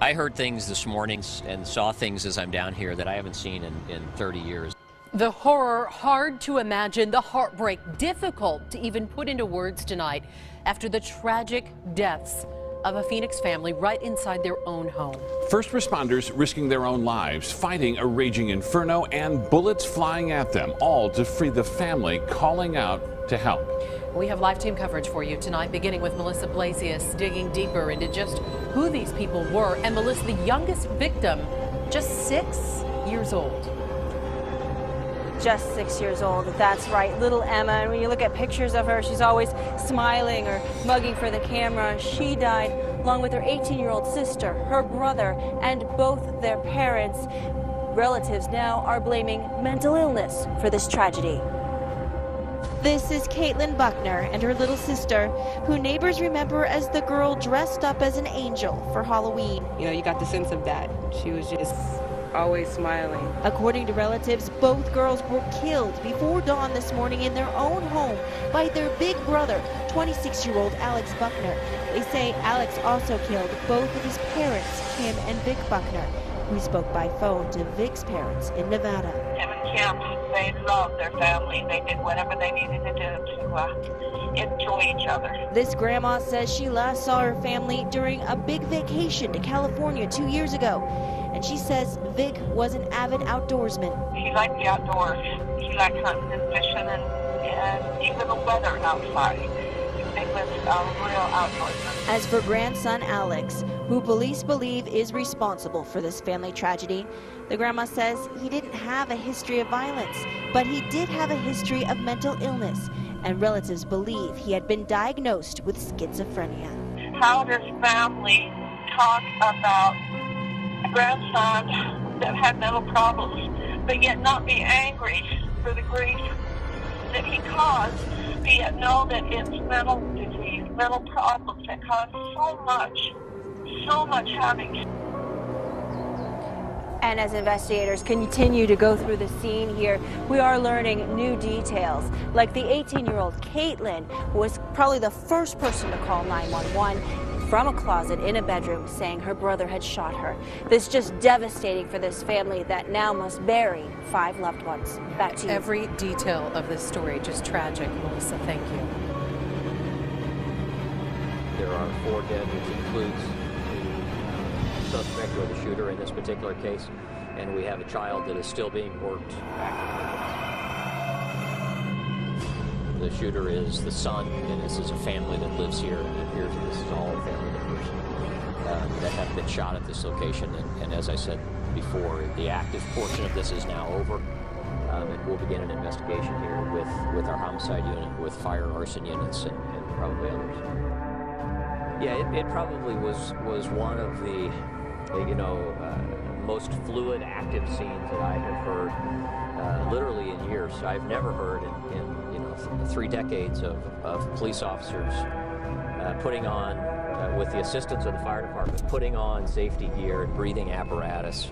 I heard things this morning and saw things as I'm down here that I haven't seen in 30 years. The horror hard to imagine, the heartbreak difficult to even put into words tonight after the tragic deaths of a Phoenix family right inside their own home. First responders risking their own lives, fighting a raging inferno and bullets flying at them, all to free the family calling out to help. We have live team coverage for you tonight, beginning with Melissa Blasius, digging deeper into just who these people were. And Melissa, the youngest victim, just 6 years old. Just 6 years old, that's right, little Emma. And when you look at pictures of her, she's always smiling or mugging for the camera. She died along with her 18-year-old sister, her brother, and both their parents. Relatives now are blaming mental illness for this tragedy. This is Alex Buckner and her little sister, who neighbors remember as the girl dressed up as an angel for Halloween. You know, you got the sense of that. She was just always smiling. According to relatives, both girls were killed before dawn this morning in their own home by their big brother, 26-year-old Alex Buckner. They say Alex also killed both of his parents, Kim and Vic Buckner. We spoke by phone to Vic's parents in Nevada. Kim and Kim, they loved their family. They did whatever they needed to do to enjoy each other. This grandma says she last saw her family during a big vacation to California 2 years ago. And she says Vic was an avid outdoorsman. He liked the outdoors. He liked hunting and fishing and even the weather outside. He was a real outdoorsman. As for grandson Alex, who police believe is responsible for this family tragedy, the grandma says he didn't have a history of violence, but he did have a history of mental illness, and relatives believe he had been diagnosed with schizophrenia. How does family talk about a grandson that had mental problems, but yet not be angry for the grief that he caused, but yet know that it's mental disease, mental problems that cause so much havoc. And as investigators continue to go through the scene here, we are learning new details. Like the 18-year-old Caitlin was probably the first person to call 911 from a closet in a bedroom, saying her brother had shot her. This is just devastating for this family that now must bury 5 loved ones. Back to you. Every detail of this story just tragic. Melissa, thank you. There are 4 dead, which includes the suspect or the shooter in this particular case, and we have a child that is still being worked back. The shooter is the son, and this is a family that lives here. It appears that this is all family members that have been shot at this location. And as I said before, the active portion of this is now over, and we'll begin an investigation here with our homicide unit, with fire arson units, and probably others. Yeah, it probably was one of the most fluid, active scenes that I have heard literally in years. I've never heard in 3 decades of police officers putting on, with the assistance of the fire department, putting on safety gear and breathing apparatus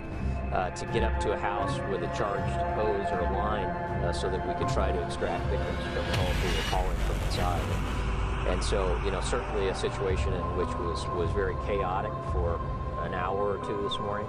to get up to a house with a charged hose or a line so that we could try to extract victims from the home who were calling from inside. And so, certainly a situation in which was very chaotic for an hour or two this morning.